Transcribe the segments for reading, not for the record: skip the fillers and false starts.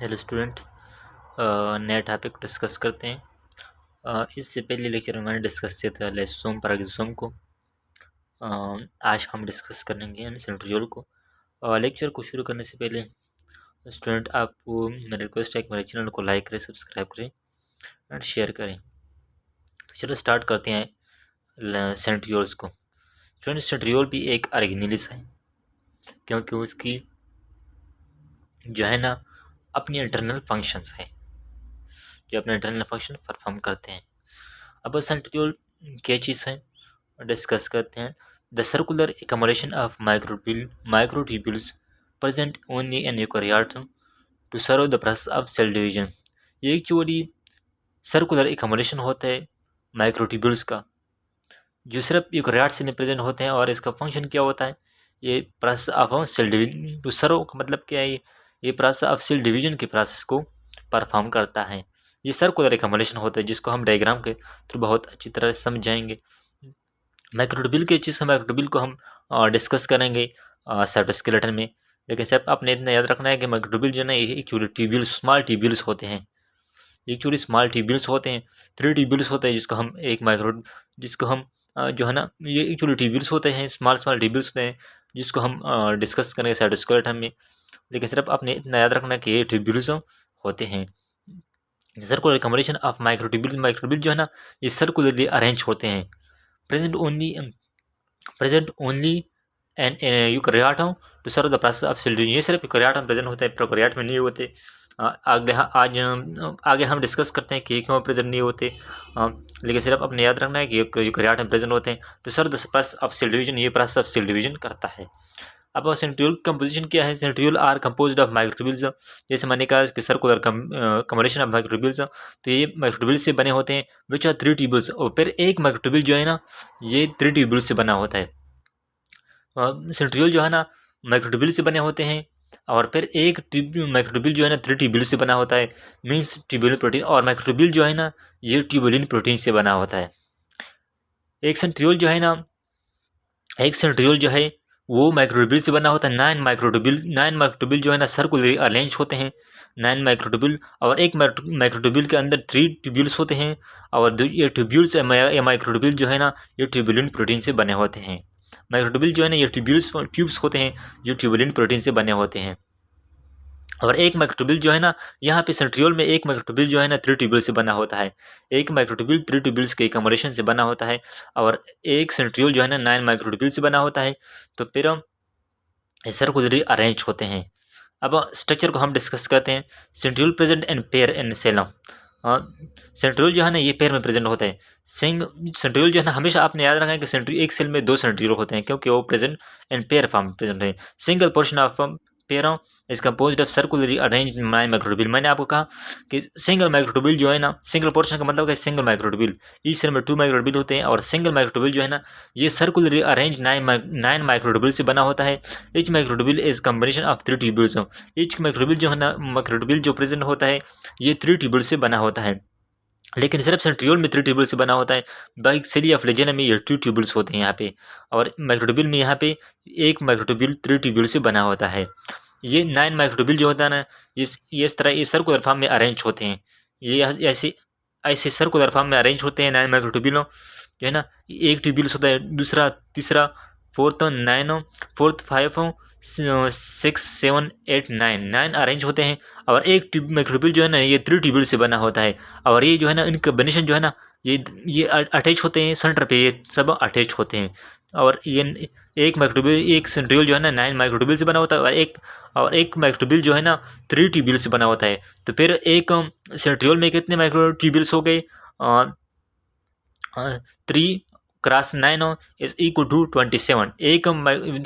Hello student, नया topic discuss करते हैं। इससे पहले लेक्चर में मैंने डिस्कस किया था लेसोम पैराग्जिसोम को। आज हम डिस्कस करेंगे सेंट्रियोल को। लेक्चर को शुरू करने से पहले स्टूडेंट आपको मेरा रिक्वेस्ट है कि मेरे चैनल को लाइक करें, सब्सक्राइब करें एंड शेयर करें। तो चलो स्टार्ट करते हैं सेंट्रियोल्स को। स्टूडेंट, सेंट्रियोल भी एक ऑर्गेनेलिस है क्योंकि उसकी जो है ना अपनी इंटरनल फंक्शंस है जो अपने इंटरनल फंक्शन परफॉर्म करते हैं। अब सेंट्रियोल क्या चीज़ है डिस्कस करते हैं। The circular accumulation of microtubules present only in eukaryote to serve the process of cell division. ये एक्चुअली सर्कुलर एक्युमुलेशन होता है माइक्रोट्यूब्यूल्स का, जो सिर्फ यूकेरियोट्स में प्रेजेंट होते हैं। और इसका फंक्शन क्या होता है? ये process of cell division to serve का मतलब क्या है? ये प्रोसेस ऑफ सेल डिवीजन के प्रोसेस को परफॉर्म करता है। ये सर्कुलर एक्युमुलेशन होता है जिसको हम डायग्राम के थ्रू बहुत अच्छी तरह से समझाएंगे। माइक्रोट्यूब्यूल के चीज़ माइक्रोट्यूब्यूल को हम डिस्कस करेंगे साइटोस्केलेटन में। लेकिन सिर्फ आपने इतना याद रखना है कि माइक्रोट्यूब्यूल जो है ना ये एक्चुअली ट्यूब्यूल्स, स्मॉल ट्यूब्यूल्स होते हैं। एक्चुअली स्मॉल ट्यूब्यूल्स होते हैं, 3 ट्यूब्यूल्स होते हैं जिसको हम जो है ना ये एक्चुअली ट्यूब्यूल्स होते हैं, स्मॉल स्मॉल ट्यूब्यूल्स होते हैं जिसको हम डिस्कस करेंगे साइटोस्केलेटन में। लेकिन सिर्फ आपने इतना याद रखना है कि ये ट्यूब्यूल्स होते हैं। सर्कुलर एक्युमुलेशन ऑफ माइक्रोट्यूब्यूल जो है ना ये सर्कुलरली अरेंज होते हैं, present only in eukaryote to serve the process of cell division. ये सिर्फ यूकेरियोट में प्रेजेंट होते हैं, प्रोकैरियोट में नहीं होते। आगे हम डिस्कस करते हैं कि क्यों प्रेजेंट नहीं होते। लेकिन सिर्फ अपने याद रखना है कि यूकेरियोट में प्रेजेंट होते हैं to serve the process of cell division. ये प्रोसेस ऑफ सेल डिवीजन करता है। अब सेंट्रियोल कंपोजिशन क्या है? Centriole are composed of microtubules. जैसे मैंने कहा कि सर्कुलर कम्युलेशन ऑफ माइक्रोट्यूब्यूल्स, तो ये माइक्रोट्यूब्यूल्स से बने होते हैं विच आर 3 ट्यूब्यूल्स। और फिर एक माइक्रोट्यूब्यूल जो है ना ये 3 ट्यूब्यूल्स से बना होता है। सेंट्रियोल जो है ना माइक्रोट्यूब्यूल से बने होते हैं और फिर एक माइक्रोट्यूब्यूल जो है ना 3 ट्यूब्यूल से बना होता है, मीन्स ट्यूबुलिन प्रोटीन। और माइक्रोट्यूब्यूल जो है ना ये ट्यूबुलिन प्रोटीन से बना होता है। एक सेंट्रियोल जो है वो माइक्रोट्यूब्यूल से बना होता है। 9 माइक्रोट्यूब्यूल जो है ना सर्कुलरली अरेंज होते हैं, 9 माइक्रोट्यूब्यूल। और एक माइक्रोट्यूब्यूल के अंदर 3 ट्यूब्यूल्स होते हैं। और ये ट्यूब्यूल्स या माइक्रोट्यूब्यूल जो है ना ये ट्यूबुलिन प्रोटीन से बने होते हैं। माइक्रोट्यूब्यूल जो है ना ये ट्यूब्स होते हैं जो ट्यूबुलिन प्रोटीन से बने होते हैं। और एक माइक्रोट्यूब्यूल जो है ना यहाँ पे सेंट्रियोल में एक माइक्रोट्यूब्यूल जो है ना 3 ट्यूब्यूल से बना होता है। एक माइक्रोट्यूब्यूल 3 ट्यूब्यूल्स के एक्युमुलेशन से बना होता है और एक सेंट्रियोल जो है ना 9 माइक्रोट्यूब्यूल से बना होता है। तो फिर सर्कुलरली अरेंज होते हैं। अब स्ट्रक्चर को हम डिस्कस करते हैं। Centriole present in pair in Salem. Centriole जो है ना ये पेयर में प्रेजेंट होता है। सेंट्रियोल जो है ना हमेशा आपने याद रखना है कि सेंट्रियोल एक सेल में 2 सेंट्रियोल होते हैं क्योंकि वो प्रेजेंट इन पेयर फॉर्म में प्रेजेंट है। Single portion of pair is composed of circularly arranged 9 microtubule. मैंने आपको कहा कि सिंगल माइक्रोट्यूब्यूल जो है ना, सिंगल पोर्शन का मतलब है सिंगल माइक्रोट्यूब्यूल। ईच सेल में 2 माइक्रोट्यूब्यूल होते हैं और सिंगल माइक्रोट्यूब्यूल जो है ना ये सर्कुलरली अरेंज 9 माइक्रोट्यूब्यूल से बना होता है। Each microtubule is combination of 3 tubules. Each microtubule जो है ना माइक्रोट्यूब्यूल जो प्रेजेंट होता है ये 3 ट्यूब्यूल से बना होता है। लेकिन सिर्फ सेंट्रियोल में 3 ट्यूब्यूल से बना होता है। बाइक्सेलिया फ्लेजेना में ये 2 ट्यूब्यूल्स होते हैं यहाँ पे। और माइक्रोट्यूब्यूल में यहाँ पे एक माइक्रोट्यूब्यूल 3 ट्यूब्यूल से बना होता है। ये 9 माइक्रोट्यूब्यूल जो होता है ना ये इस तरह ये सर्कुलर फॉर्म में अरेंज होते हैं। ये ऐसे ऐसे सर्कुलर फॉर्म में अरेंज होते हैं 9 माइक्रोट्यूब्यूलों जो है ना। एक ट्यूब्यूल्स होता है, दूसरा, तीसरा, फोर्थ, 9, फोर्थ, 5, 6, 7, 8, 9 अरेंज होते हैं। और एक माइक्रोट्यूब्यूल जो है ना ये 3 ट्यूब्यूल से बना होता है। और ये जो है ना इनका कॉम्बिनेशन जो है ना ये अटैच होते हैं सेंटर पे, ये सब अटैच होते हैं। और ये एक सेंट्रियोल जो है ना 9 माइक्रोट्यूब्यूल से बना होता है और एक माइक्रोट्यूब्यूल जो है ना 3 ट्यूब्यूल से बना होता है। तो फिर एक सेंट्रियोल में कितने माइक्रोट्यूब्यूल्स हो गए? 3 क्रॉस 9 इज इक्वल टू 27। एक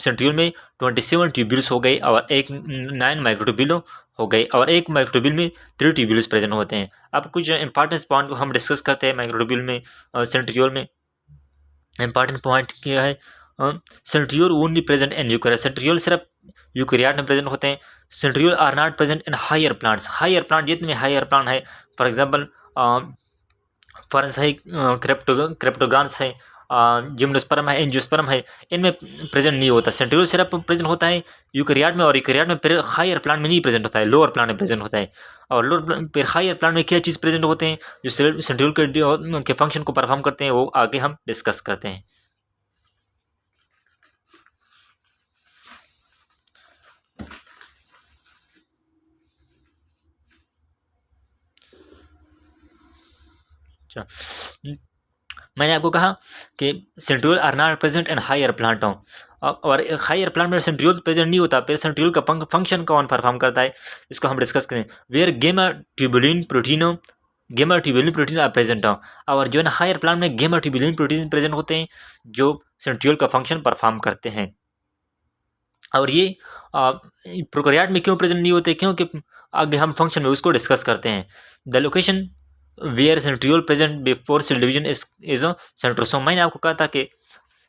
सेंट्रियोल में 27 ट्यूब्यूल्स हो गए और एक 9 माइक्रोट्यूब्यूल हो गए और एक माइक्रोट्यूब्यूल में 3 ट्यूब्यूल्स प्रेजेंट होते हैं। अब कुछ इंपॉर्टेंट पॉइंट को हम डिस्कस करते हैं माइक्रोट्यूब्यूल में, सेंट्रियोल में। इंपॉर्टेंट पॉइंट क्या है? Centriole only present in eukaryote. Centriole सिर्फ यूकेरियोट में प्रेजेंट होते हैं। Centriole are not present in higher plants. Higher plant जितने हायर प्लांट है, फॉर एग्जांपल फॉरेंसाई क्रेप्टोगान्स है जिम्नोस्पर्म है, एंजियोस्पर्म है, इनमें प्रेजेंट नहीं होता। सेंट्रियोल सिर्फ प्रेजेंट होता है यूकैरियोट में, और यूकैरियोट में हायर प्लांट में नहीं प्रेजेंट होता है, लोअर प्लांट में प्रेजेंट होता है। और लोअर फिर हायर प्लांट में क्या चीज़ प्रेजेंट होते हैं जो सेंट्रियोल के फंक्शन को परफॉर्म करते हैं, वो आगे हम डिस्कस करते हैं। मैंने आपको कहा कि centriole are not present in higher प्लांटों, और हायर प्लांट में सेंट्रियोल प्रेजेंट नहीं होता। फिर सेंट्रियोल का फंक्शन कौन परफॉर्म करता है, इसको हम डिस्कस करें। वेयर गेमा ट्यूबुलिन प्रोटीन आर प्रेजेंट, और जो है ना हायर प्लांट में गेमा ट्यूबुलिन प्रोटीन प्रेजेंट होते हैं जो सेंट्रियोल का फंक्शन परफॉर्म करते हैं। और ये प्रोकैरियोट में क्यों प्रेजेंट नहीं होते, क्योंकि आगे हम फंक्शन में उसको डिस्कस करते हैं। The location where centriole present before cell division is centrosome. मैंने आपको कहा था कि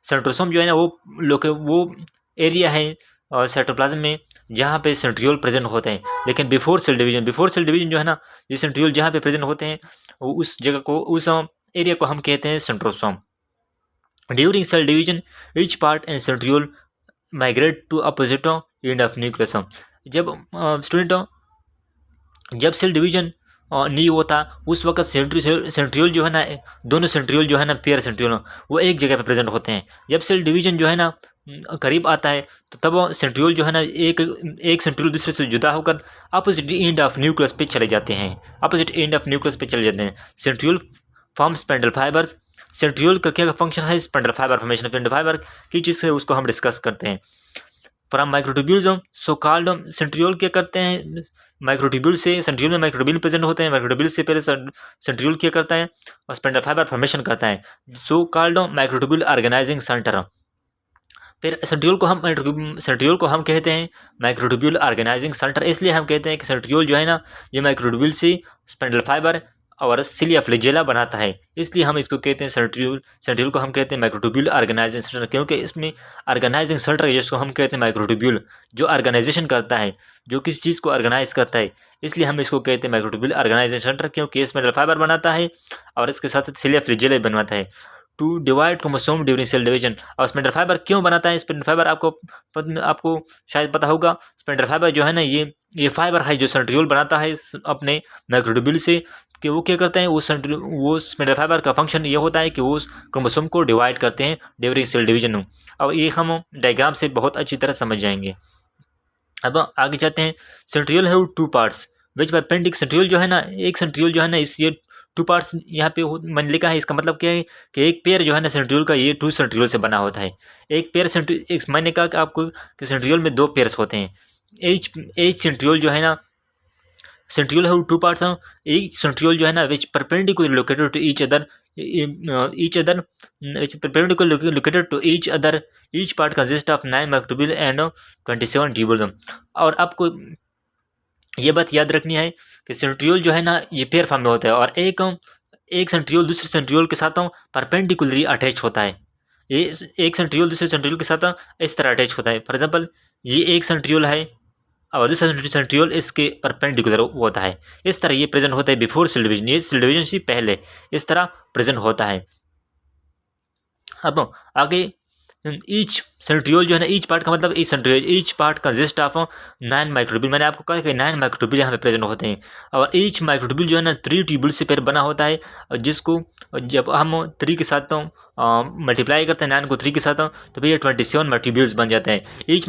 सेंट्रोसोम जो है ना वो एरिया है साइटोप्लाज्म में जहाँ पे सेंट्रियोल प्रेजेंट होते हैं। लेकिन बिफोर सेल डिवीजन जो है ना, ये सेंट्रियोल जहाँ पे प्रेजेंट होते हैं उस जगह को, उस एरिया को हम कहते हैं centrosome. During cell division each part and centriole migrate to opposite end of nucleus. जब सेल डिवीजन नहीं होता उस वक्त सेंट्रियोल जो है ना, दोनों सेंट्रियोल जो है ना, पेयर सेंट्रियोल वो एक जगह पे प्रेजेंट होते हैं। जब सेल डिवीजन जो है ना करीब आता है तो तब सेंट्रियोल जो है ना एक सेंट्रियोल दूसरे से जुदा होकर अपोजिट एंड ऑफ न्यूक्लियस पे चले जाते हैं। Centriole form spindle fibres. Centriole का क्या फंक्शन है, spindle fibre formation. Spindle fibre की चीज़ है उसको हम डिस्कस करते हैं। From microtubules so called, centriole क्या करते हैं, माइक्रोट्यूब्यूल से, सेंट्रियोल में माइक्रोट्यूब्यूल प्रेजेंट होते हैं। माइक्रोट्यूब्यूल से पहले सेंट्रियोल क्या करता है और स्पेंडल फाइबर फॉर्मेशन करता है, so called microtubule organising centre. फिर सेंट्रियोल को हम कहते हैं माइक्रोट्यूब्यूल ऑर्गेनाइजिंग सेंटर। इसलिए हम कहते हैं कि सेंट्रियोल जो है ना ये माइक्रोट्यूब्यूल से स्पेंडल फाइबर और सिलिया फ्लैजेला बनाता है, इसलिए हम इसको कहते हैं सेंट्रियोल को हम कहते हैं माइक्रोट्यूब्यूल ऑर्गेनाइजिंग सेंटर, क्योंकि इसमें ऑर्गेनाइजिंग सेंटर जिसको हम कहते हैं माइक्रोट्यूब्यूल, जो ऑर्गेनाइजेशन करता है, जो किसी चीज़ को ऑर्गेनाइज करता है, इसलिए हम इसको कहते हैं माइक्रोट्यूब्यूल ऑर्गेनाइजिंग सेंटर, क्योंकि इसमें फाइबर बनाता है और इसके साथ साथ सिलिया फ्लैजेला बनवाता है to divide chromosome during cell division. और स्पेंडल फाइबर क्यों बनाता है, स्पेंडल फाइबर आपको शायद पता होगा, स्पेंडल फाइबर जो है ना ये फाइबर है जो सेंट्रियोल बनाता है अपने माइक्रोट्यूब्यूल से, कि वो क्या करते हैं, वो स्पेंडल फाइबर का फंक्शन ये होता है कि वो क्रोमोसोम को डिवाइड करते हैं ड्यूरिंग सेल डिवीजन। और ये हम डायग्राम से बहुत अच्छी तरह समझ जाएंगे। अब आगे जाते हैं। सेंट्रियोल है टू पार्ट्स विच परपेंडिक। सेंट्रियोल जो है ना, एक सेंट्रियोल जो है ना, इस ये टू पार्ट्स यहाँ पे मैंने लिखा है, इसका मतलब क्या है कि एक पेयर जो है ना सेंट्रियोल का, ये टू सेंट्रियोल से बना होता है। एक पेयर मैंने कहा कि आपको कि सेंट्रियोल में दो पेयर्स होते हैं। एच सेंट्रियोल जो है ना, सेंट्रियोल है टू पार्ट्स। each centriole जो है ना which perpendicular located to each other each part consist of 9 microtubule and 27 tubule. और आपको ये बात याद रखनी है कि सेंट्रियोल जो है ना ये पेयर फॉर्म में होता है, और एक सेंट्रियोल दूसरे सेंट्रियोल के साथ परपेंडिकुलरली अटैच होता है। ये एक सेंट्रियोल दूसरे सेंट्रियोल के साथ इस तरह अटैच होता है। फॉर एग्जाम्पल ये एक सेंट्रियोल है और दूसरा सेंट्रियोल इसके परपेंडिकुलर होता है। इस तरह ये प्रेजेंट होता है बिफोर सेल डिवीजन, ये सेल डिवीजन से पहले इस तरह प्रेजेंट होता है। अब आगे ईच सेंट्रियोल जो है ना, ईच पार्ट का मतलब each part consist of 9 microtubule. मैंने आपको कहा कि 9 माइक्रोट्यूब्यूल यहाँ पे प्रेजेंट होते हैं, और ईच माइक्रोट्यूब्यूल जो है ना 3 ट्यूब्यूल से फिर बना होता है, जिसको जब हम 3 के साथ मल्टीप्लाई करते हैं 9 को 3 के साथ, तो भैया 27 माइक्रोट्यूब्यूल्स बन जाते हैं। ईच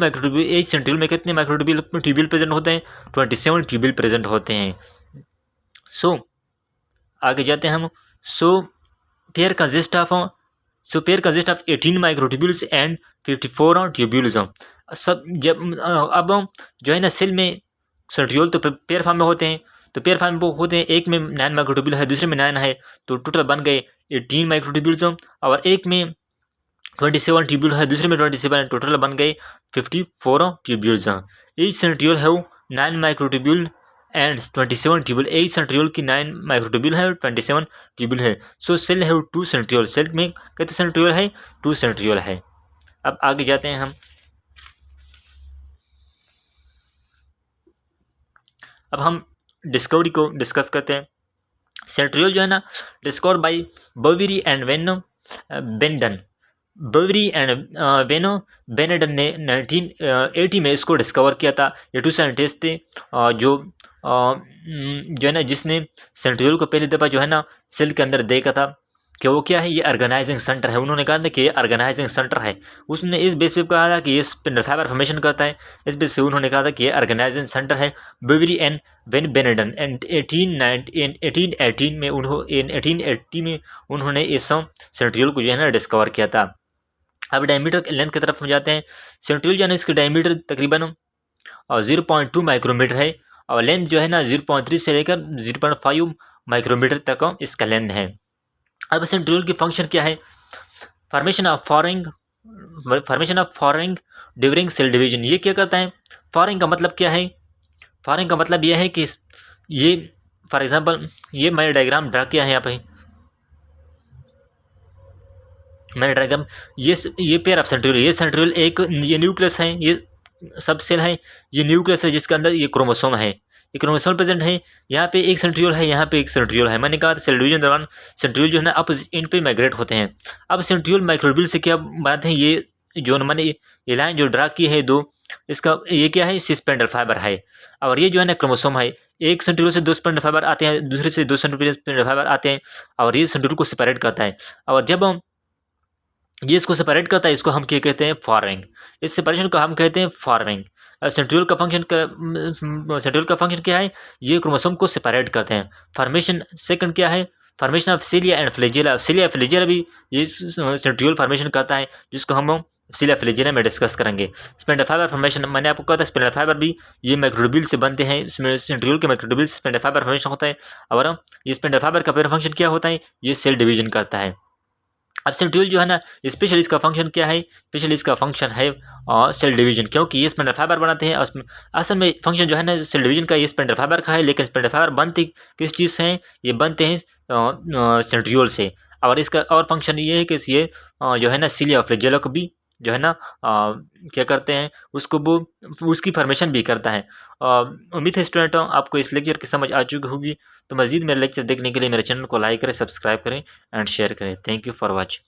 सेंट्रियोल में कितने माइक्रोट्यूब्यूल प्रेजेंट होते हैं, 27 ट्यूब्यूल प्रेजेंट होते हैं। सो आगे जाते हैं हम। Pair consist of 18 microtubules and 54 tubules. सब जब अब जो है ना सेल में सेंट्रियोल तो पेयर फॉर्म में होते हैं, तो पेयर फॉर्म में होते हैं, एक में 9 माइक्रोट्यूब्यूल है, दूसरे में 9 है, तो टोटल बन गए 18 माइक्रोट्यूब्यूल्स। और एक में 27 ट्यूब्यूल है, दूसरे में 27, टोटल बन गए 54 ट्यूब्यूल्स। ईच सेंट्रियोल है 9 microtubule and 27 tubule. H centriole की 9 माइक्रोट्यूब्यूल है और 27 ट्यूब्यूल है। सो सेल है 2 सेंट्रियोल। सेल में कितने सेंट्रियोल है, 2 सेंट्रियोल है। अब आगे जाते हैं हम। अब हम डिस्कवरी को डिस्कस करते हैं। सेंट्रियोल जो है ना discover by Boveri and van Beneden Boveri and van Beneden ने 1980 में इसको डिस्कवर किया था। ये 2 साइंटिस्ट थे जो है ना जिसने सेंट्रियोल को पहली दफ़ा जो है ना सेल के अंदर देखा था कि वो क्या है, ये ऑर्गेनाइजिंग सेंटर है। उन्होंने कहा था कि ये ऑर्गेनाइजिंग सेंटर है। उसने इस बेस पे कहा था कि ये स्पिंडल फाइबर फॉर्मेशन करता है। इस बेस पे उन्होंने कहा था कि ये ऑर्गेनाइजिंग सेंटर है। बेवरी एंड वेन बेनेडन एंड 1880 में उन्होंने इस सेंट्रियोल को जो है ना डिस्कवर किया था। अब डायमीटर की लेंथ की तरफ हम जाते हैं। सेंट्रियोल जो है ना इसकी डायमीटर तकरीबन 0.2 माइक्रोमीटर है और लेंथ जो है ना 0.3 से लेकर 0.5 माइक्रोमीटर तक इसका लेंथ है। अब सेंट्रियोल की फंक्शन क्या है? फॉर्मेशन ऑफ फॉरिंग ड्यूरिंग सेल डिवीजन। ये क्या करता है? फॉरिंग का मतलब क्या है? फॉरिंग का मतलब यह है कि ये फॉर एग्जांपल ये मैंने डायग्राम ड्रा किया है यहाँ पे, मैंने डायग्राम ये पेयर ऑफ सेंट्रियोल, ये सेंट्रियोल एक ये न्यूक्लियस है, ये सब सेल है, ये न्यूक्लियस है जिसके अंदर ये क्रोमोसोम है, ये क्रोमोसोम प्रेजेंट है। यहाँ पे एक सेंट्रियोल है, यहाँ पे एक सेंट्रियोल है। मैंने कहा था सेल डिवीजन दौरान सेंट्रियोल जो है ना अपोजिट एंड पे माइग्रेट होते हैं। अब सेंट्रियोल माइक्रोट्यूब्यूल से क्या बनाते हैं? ये जो मैंने ये लाइन जो ड्रा की है दो, इसका ये क्या है? स्पिंडल फाइबर है। और ये जो है ना क्रोमोसोम है। एक सेंट्रियोल से 2 स्पिंडल फाइबर आते हैं, दूसरे से 2 स्पिंडल फाइबर आते हैं और ये सेंट्रियोल को सेपरेट करता है। और जब ये इसको सेपरेट करता है, इसको हम क्या कहते हैं? फॉर्मिंग। इस सेपरेशन को हम कहते हैं फॉर्मिंग। सेंट्रियोल का फंक्शन क्या है? ये क्रोमोसोम को सेपरेट करते हैं। फॉर्मेशन सेकंड क्या है? Formation of cilia and flagella. Cilia flagella भी ये सेंट्रियोल फॉर्मेशन करता है, जिसको हम सिलिया फ्लैजेला में डिस्कस करेंगे। स्पिंडल फाइबर फॉर्मेशन मैंने आपको कहा था, स्पिंडल फाइबर भी ये माइक्रोट्यूब्यूल से बनते हैं। इसमें सेंट्रियोल के माइक्रोट्यूब्यूल से स्पिंडल फाइबर फॉर्मेशन होता है। और ये स्पिंडल फाइबर का फंक्शन क्या होता है? ये सेल डिवीजन करता है। अब सेंट्रियोल जो है ना स्पेशली इसका फंक्शन क्या है? स्पेशली इसका फंक्शन है सेल डिवीजन, क्योंकि ये स्पिंडल फाइबर बनाते हैं। असल में फंक्शन जो है ना सेल डिवीजन का ये स्पिंडल फाइबर का है, लेकिन स्पिंडल फाइबर बनते किस चीज़ से हैं? ये बनते हैं सेंट्रियोल से। और इसका और फंक्शन ये है कि ये जो है ना सिलिया फ्लैजेला को भी जो है ना क्या करते हैं? उसको वो उसकी फॉर्मेशन भी करता है। उम्मीद है स्टूडेंटों आपको इस लेक्चर की समझ आ चुकी होगी। तो मज़ीद मेरे लेक्चर देखने के लिए मेरे चैनल को लाइक करें, सब्सक्राइब करें एंड शेयर करें। Thank you for watching.